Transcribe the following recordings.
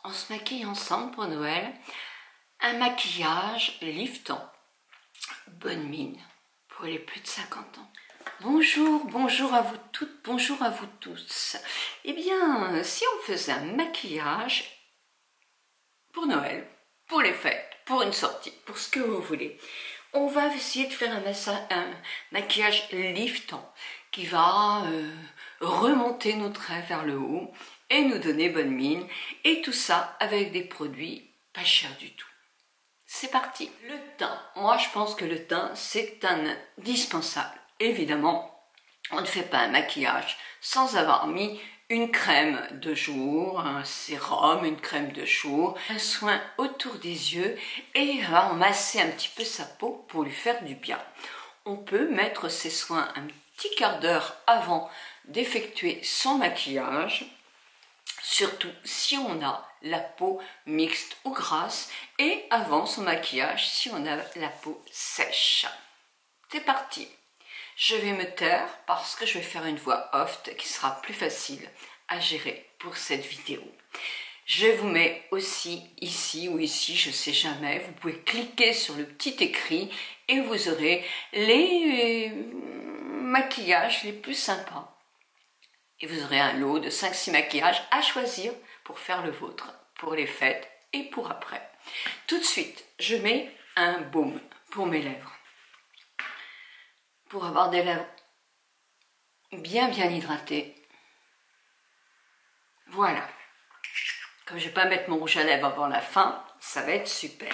on se maquille ensemble pour Noël. Un maquillage liftant. Bonne mine pour les plus de 50 ans. Bonjour à vous toutes, bonjour à vous tous. Eh bien, si on faisait un maquillage pour Noël, pour les fêtes, pour une sortie, pour ce que vous voulez, on va essayer de faire un maquillage liftant qui va remonter nos traits vers le haut et nous donner bonne mine. Et tout ça avec des produits pas chers du tout. C'est parti. Le teint. Moi, je pense que le teint, c'est indispensable. Évidemment, on ne fait pas un maquillage sans avoir mis une crème de jour, un sérum, une crème de jour, un soin autour des yeux et on va masser un petit peu sa peau pour lui faire du bien. On peut mettre ses soins un petit quart d'heure avant d'effectuer son maquillage, surtout si on a la peau mixte ou grasse, et avant son maquillage si on a la peau sèche. C'est parti. Je vais me taire parce que je vais faire une voix off qui sera plus facile à gérer pour cette vidéo. Je vous mets aussi ici ou ici, je ne sais jamais, vous pouvez cliquer sur le petit écrit et vous aurez les maquillages les plus sympas. Et vous aurez un lot de 5-6 maquillages à choisir pour faire le vôtre, pour les fêtes et pour après. Tout de suite, je mets un baume pour mes lèvres. Pour avoir des lèvres bien hydratées. Voilà. Comme je ne vais pas mettre mon rouge à lèvres avant la fin, ça va être super.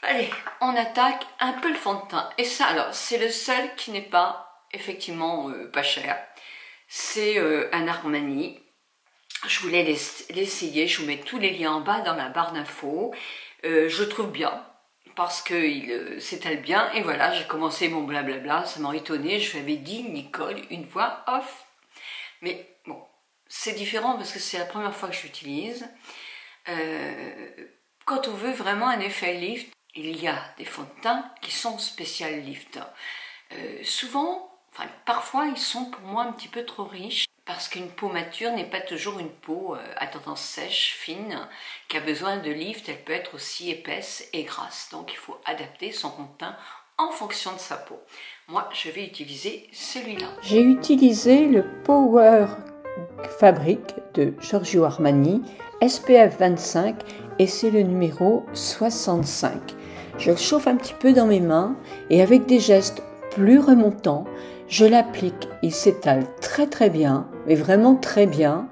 Allez, on attaque un peu le fond de teint. Et ça, alors, c'est le seul qui n'est pas, effectivement, pas cher. C'est un Armani. Je voulais l'essayer. Je vous mets tous les liens en bas dans la barre d'infos. Je trouve bien. Parce qu'il s'étale bien, et voilà, j'ai commencé mon blablabla, ça m'a étonné, je lui avais dit, Nicole, une voix off. Mais bon, c'est différent parce que c'est la première fois que je l'utilise. Quand on veut vraiment un effet lift, il y a des fonds de teint qui sont spécial lift. Parfois, ils sont pour moi un petit peu trop riches, parce qu'une peau mature n'est pas toujours une peau à tendance sèche, fine, qui a besoin de lift. Elle peut être aussi épaisse et grasse. Donc il faut adapter son fond de teint en fonction de sa peau. Moi, je vais utiliser celui-là. J'ai utilisé le Power Fabric de Giorgio Armani, SPF 25, et c'est le numéro 65. Je le chauffe un petit peu dans mes mains et avec des gestes plus remontants, je l'applique, il s'étale très bien, mais vraiment très bien,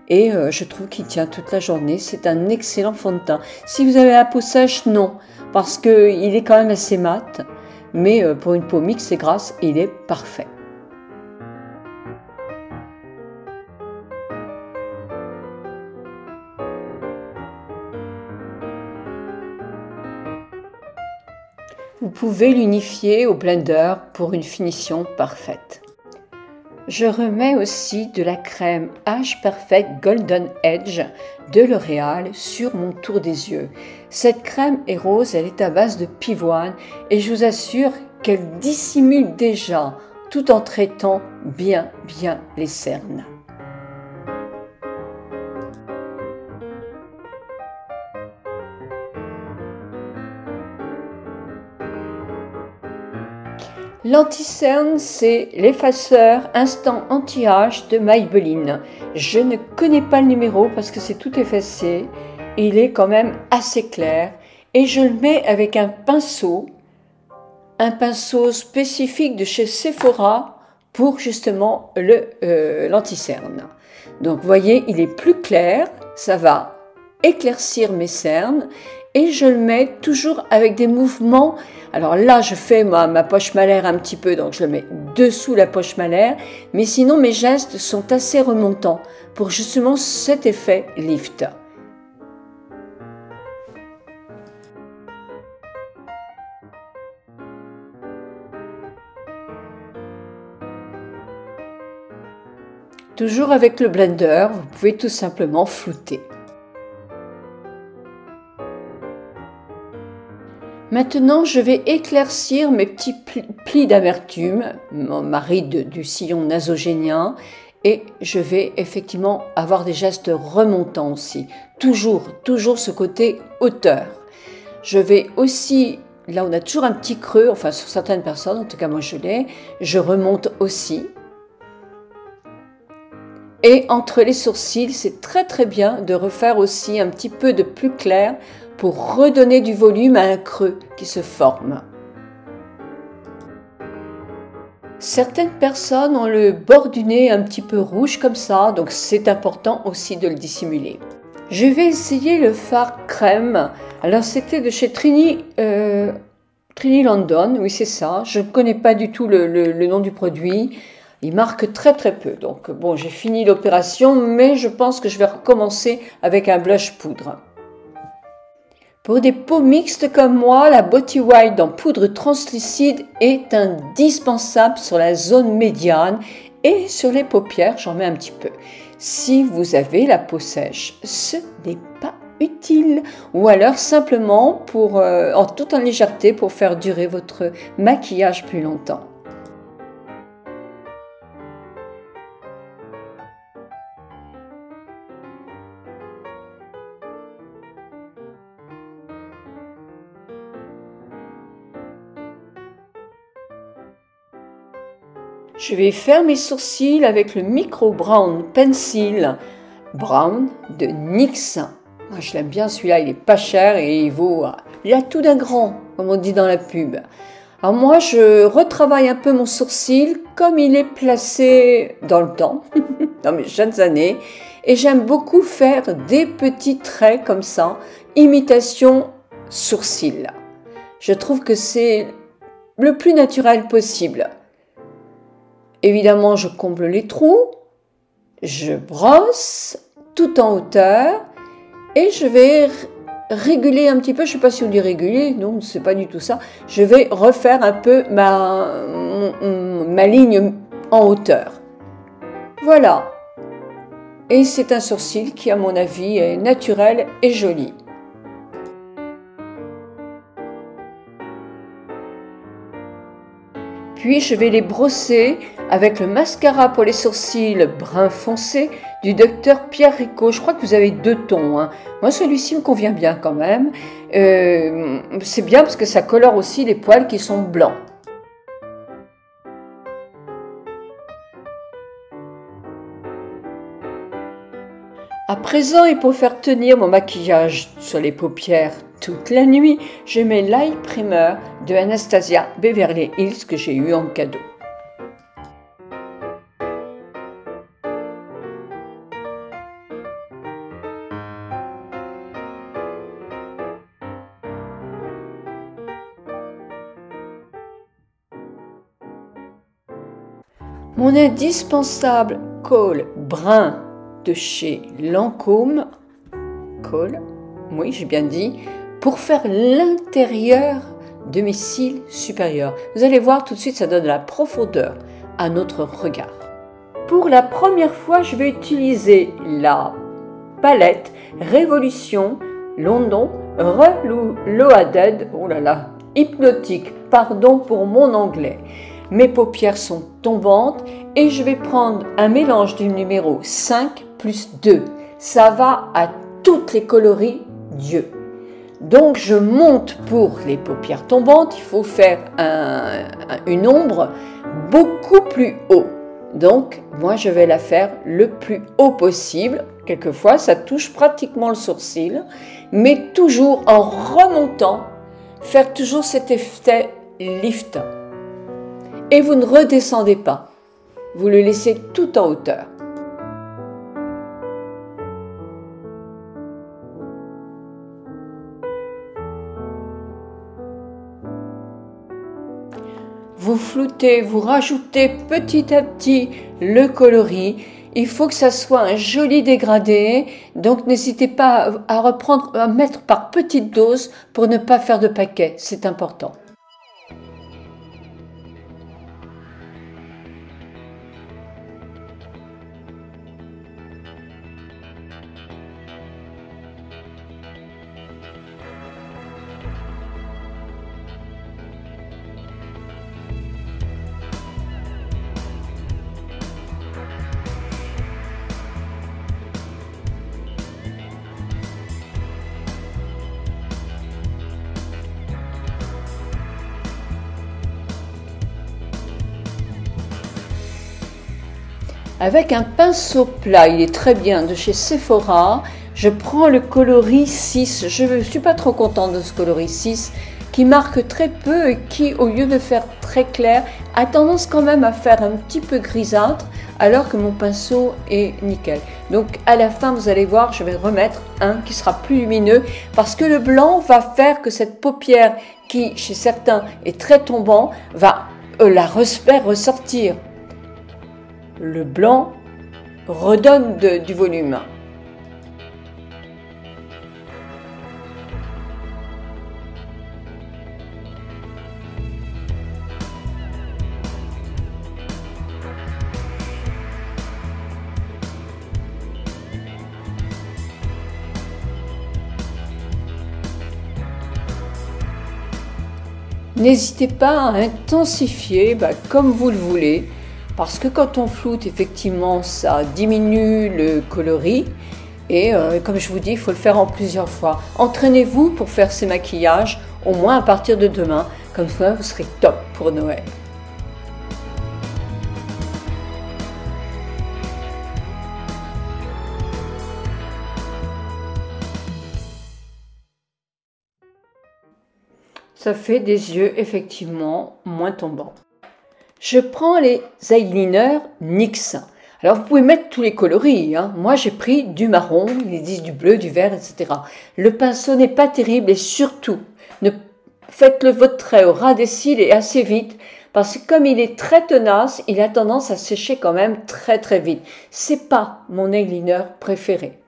et je trouve qu'il tient toute la journée. C'est un excellent fond de teint. Si vous avez la peau sèche, non, parce qu'il est quand même assez mat, mais pour une peau mixte et grasse, il est parfait. Vous pouvez l'unifier au blender pour une finition parfaite. Je remets aussi de la crème Age Perfect Golden Edge de L'Oréal sur mon tour des yeux. Cette crème est rose, elle est à base de pivoine et je vous assure qu'elle dissimule déjà tout en traitant bien les cernes. L'anti-cerne, c'est l'effaceur instant anti-âge de Maybelline. Je ne connais pas le numéro parce que c'est tout effacé. Il est quand même assez clair. Et je le mets avec un pinceau spécifique de chez Sephora pour justement l'anti-cerne. Donc vous voyez, il est plus clair, ça va éclaircir mes cernes. Et je le mets toujours avec des mouvements. Alors là, je fais ma poche malaire un petit peu, donc je le mets dessous la poche malaire. Mais sinon, mes gestes sont assez remontants pour justement cet effet lift. Toujours avec le blender, vous pouvez tout simplement flouter. Maintenant, je vais éclaircir mes petits plis d'amertume, ma ride du sillon nasogénien, et je vais effectivement avoir des gestes remontants aussi. Toujours ce côté hauteur. Je vais aussi, là on a toujours un petit creux, enfin sur certaines personnes, en tout cas moi je l'ai, je remonte aussi. Et entre les sourcils, c'est très bien de refaire aussi un petit peu de plus clair pour redonner du volume à un creux qui se forme. Certaines personnes ont le bord du nez un petit peu rouge comme ça, donc c'est important aussi de le dissimuler. Je vais essayer le fard crème. Alors c'était de chez Trini London, oui c'est ça. Je ne connais pas du tout le nom du produit. Il marque très peu. Donc bon, j'ai fini l'opération, mais je pense que je vais recommencer avec un blush poudre. Pour des peaux mixtes comme moi, la Body White en poudre translucide est indispensable sur la zone médiane et sur les paupières, j'en mets un petit peu. Si vous avez la peau sèche, ce n'est pas utile. Ou alors simplement tout en légèreté pour faire durer votre maquillage plus longtemps. Je vais faire mes sourcils avec le Micro Brown Pencil Brown de NYX. Moi, je l'aime bien celui-là, il est pas cher et il a tout d'un grand, comme on dit dans la pub. Alors moi, je retravaille un peu mon sourcil comme il est placé dans le temps, dans mes jeunes années. Et j'aime beaucoup faire des petits traits comme ça, imitation sourcil. Je trouve que c'est le plus naturel possible. Évidemment, je comble les trous, je brosse tout en hauteur et je vais réguler un petit peu, je ne sais pas si on dit réguler, non, c'est pas du tout ça. Je vais refaire un peu ma ligne en hauteur. Voilà. Et c'est un sourcil qui, à mon avis, est naturel et joli. Puis je vais les brosser avec le mascara pour les sourcils brun foncé du Dr Pierre Ricot. Je crois que vous avez 2 tons. Hein. Moi, celui-ci me convient bien quand même. C'est bien parce que ça colore aussi les poils qui sont blancs. À présent, et pour faire tenir mon maquillage sur les paupières toute la nuit, je mets l'Eye Primer de Anastasia Beverly Hills que j'ai eu en cadeau. Mon indispensable col brun de chez Lancôme, col, oui j'ai bien dit, pour faire l'intérieur de mes cils supérieurs. Vous allez voir tout de suite, ça donne de la profondeur à notre regard. Pour la première fois, je vais utiliser la palette Révolution London Reloaded, oh là là, hypnotique, pardon pour mon anglais. Mes paupières sont tombantes et je vais prendre un mélange du numéro 5 plus 2. Ça va à toutes les coloris d'yeux. Donc je monte pour les paupières tombantes, il faut faire une ombre beaucoup plus haut. Donc moi je vais la faire le plus haut possible. Quelquefois ça touche pratiquement le sourcil, mais toujours en remontant, faire toujours cet effet lift. Et vous ne redescendez pas, vous le laissez tout en hauteur. Vous floutez, vous rajoutez petit à petit le coloris. Il faut que ça soit un joli dégradé, donc n'hésitez pas à mettre par petites doses pour ne pas faire de paquet, c'est important. Avec un pinceau plat, il est très bien, de chez Sephora, je prends le coloris 6. Je ne suis pas trop contente de ce coloris 6 qui marque très peu et qui, au lieu de faire très clair, a tendance quand même à faire un petit peu grisâtre alors que mon pinceau est nickel. Donc à la fin, vous allez voir, je vais remettre un qui sera plus lumineux parce que le blanc va faire que cette paupière qui, chez certains, est très tombant, va la faire ressortir. Le blanc redonne du volume. N'hésitez pas à intensifier comme vous le voulez, parce que quand on floute, effectivement, ça diminue le coloris. Et comme je vous dis, il faut le faire en plusieurs fois. Entraînez-vous pour faire ces maquillages, au moins à partir de demain. Comme ça, vous serez top pour Noël. Ça fait des yeux effectivement moins tombants. Je prends les eyeliners NYX. Alors vous pouvez mettre tous les coloris. Moi j'ai pris du marron, ils disent du bleu, du vert, etc. Le pinceau n'est pas terrible et surtout, faites-le votre trait au ras des cils et assez vite. Parce que comme il est très tenace, il a tendance à sécher quand même très très vite. C'est pas mon eyeliner préféré.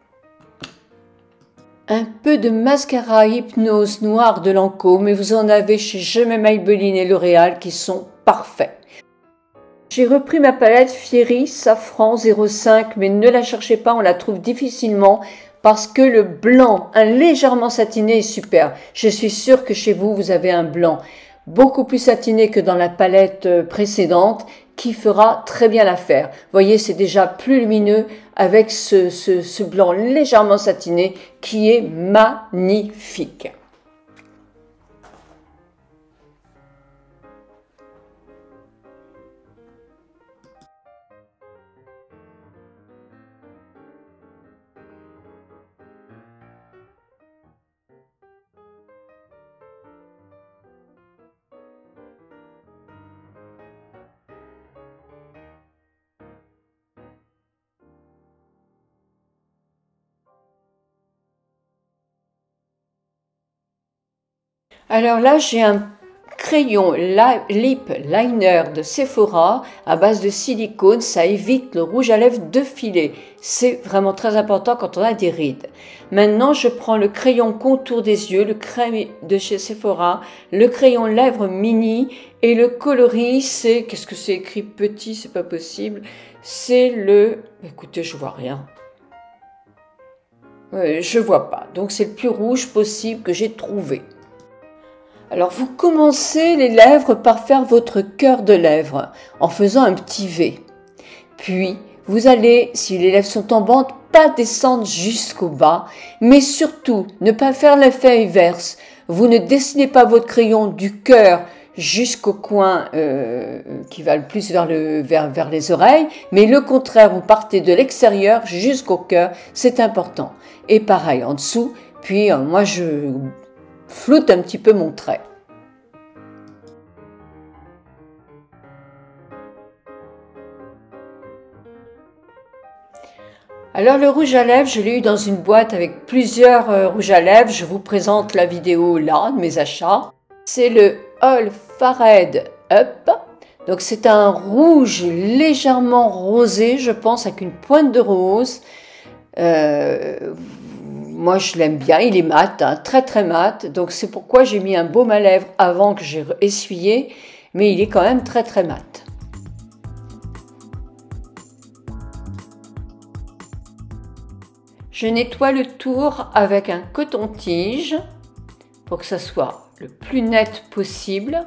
Un peu de mascara Hypnose noir de Lancôme, mais vous en avez chez Je m'aime Maybelline et L'Oréal qui sont parfaits. J'ai repris ma palette Fiery Safran 05, mais ne la cherchez pas, on la trouve difficilement parce que le blanc, un légèrement satiné est super. Je suis sûre que chez vous, vous avez un blanc beaucoup plus satiné que dans la palette précédente qui fera très bien l'affaire. Vous voyez, c'est déjà plus lumineux avec ce blanc légèrement satiné qui est magnifique. Alors là, j'ai un crayon lip liner de Sephora à base de silicone, ça évite le rouge à lèvres de filet. C'est vraiment très important quand on a des rides. Maintenant, je prends le crayon contour des yeux, le crayon de chez Sephora, le crayon lèvres mini et le coloris, c'est, qu'est-ce que c'est écrit petit, c'est pas possible, c'est le, écoutez, je vois rien. Je vois pas, donc c'est le plus rouge possible que j'ai trouvé. Alors vous commencez les lèvres par faire votre cœur de lèvres en faisant un petit V. Puis vous allez, si les lèvres sont tombantes, pas descendre jusqu'au bas, mais surtout ne pas faire l'effet inverse. Vous ne dessinez pas votre crayon du cœur jusqu'au coin qui va le plus vers les oreilles, mais le contraire, vous partez de l'extérieur jusqu'au cœur, c'est important. Et pareil en dessous, puis moi je floute un petit peu mon trait. Alors le rouge à lèvres, je l'ai eu dans une boîte avec plusieurs rouges à lèvres. Je vous présente la vidéo là de mes achats. C'est le All Fared Up. Donc c'est un rouge légèrement rosé, je pense, avec une pointe de rose. Moi, je l'aime bien, il est mat, très très mat, donc c'est pourquoi j'ai mis un baume à lèvres avant que j'ai essuyé, mais il est quand même très très mat. Je nettoie le tour avec un coton-tige pour que ça soit le plus net possible,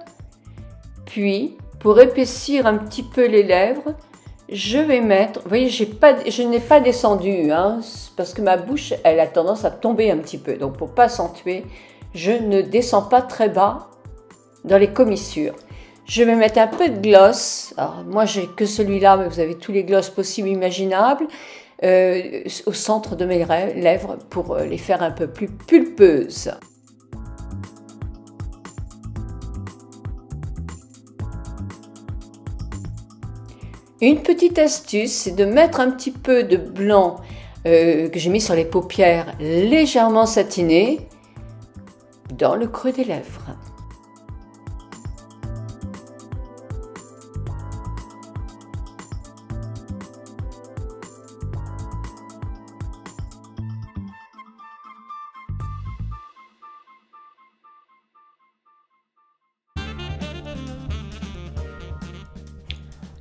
puis pour épaissir un petit peu les lèvres, je vais mettre, vous voyez, je n'ai pas descendu, parce que ma bouche, elle a tendance à tomber un petit peu. Donc, pour pas accentuer, je ne descends pas très bas dans les commissures. Je vais mettre un peu de gloss. Alors, moi, j'ai que celui-là, mais vous avez tous les glosses possibles, imaginables, au centre de mes lèvres pour les faire un peu plus pulpeuses. Une petite astuce, c'est de mettre un petit peu de blanc que j'ai mis sur les paupières légèrement satinées dans le creux des lèvres.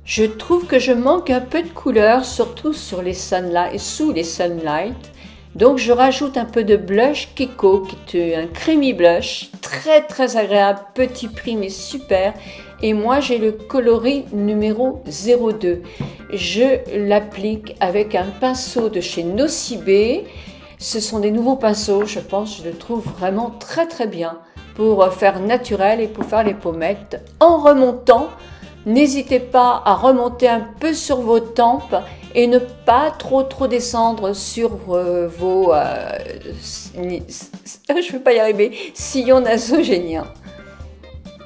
Je trouve que je manque un peu de couleur, surtout sur les sunlight, sous les sunlights. Donc je rajoute un peu de blush Kiko, qui est un creamy blush, très agréable, petit prix mais super. Et moi j'ai le coloris numéro 02. Je l'applique avec un pinceau de chez Nocibé. Ce sont des nouveaux pinceaux, je pense, je le trouve vraiment très bien pour faire naturel et pour faire les pommettes en remontant. N'hésitez pas à remonter un peu sur vos tempes et ne pas trop descendre sur vos je ne vais pas y arriver, sillons nasogéniens.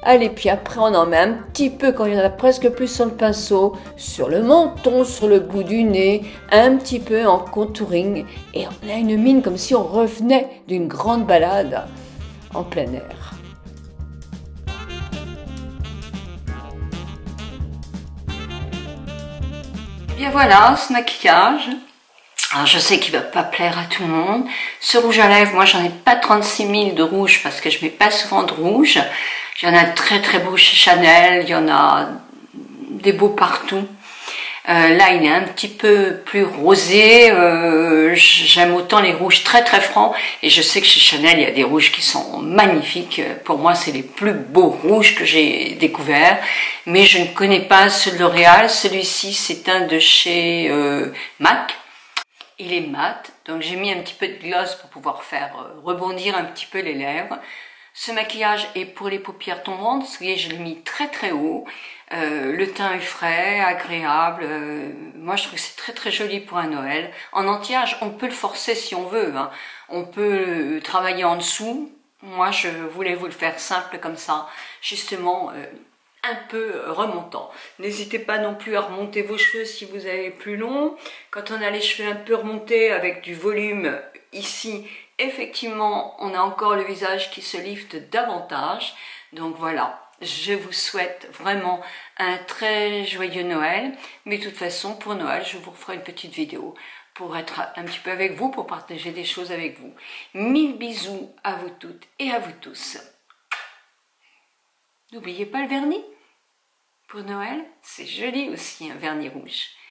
Allez, puis après on en met un petit peu quand il y en a presque plus sur le pinceau, sur le menton, sur le bout du nez, un petit peu en contouring et on a une mine comme si on revenait d'une grande balade en plein air. Et bien voilà, ce maquillage. Alors je sais qu'il ne va pas plaire à tout le monde. Ce rouge à lèvres, moi j'en ai pas 36 000 de rouge parce que je mets pas souvent de rouge. Il y en a très beaux chez Chanel, il y en a des beaux partout. Là il est un petit peu plus rosé, j'aime autant les rouges très francs et je sais que chez Chanel il y a des rouges qui sont magnifiques. Pour moi c'est les plus beaux rouges que j'ai découverts, mais je ne connais pas ceux de L'Oréal. Celui-ci c'est un de chez MAC. Il est mat, donc j'ai mis un petit peu de gloss pour pouvoir faire rebondir un petit peu les lèvres. Ce maquillage est pour les paupières tombantes, vous voyez, je l'ai mis très haut. Le teint est frais, agréable. Moi, je trouve que c'est très joli pour un Noël. En anti-âge, on peut le forcer si on veut. Hein. On peut travailler en dessous. Moi, je voulais vous le faire simple comme ça, justement un peu remontant. N'hésitez pas non plus à remonter vos cheveux si vous avez plus long. Quand on a les cheveux un peu remontés avec du volume ici, effectivement, on a encore le visage qui se lifte davantage. Donc voilà, je vous souhaite vraiment un très joyeux Noël. Mais de toute façon, pour Noël, je vous referai une petite vidéo pour être un petit peu avec vous, pour partager des choses avec vous. Mille bisous à vous toutes et à vous tous. N'oubliez pas le vernis. Pour Noël, c'est joli aussi un vernis rouge.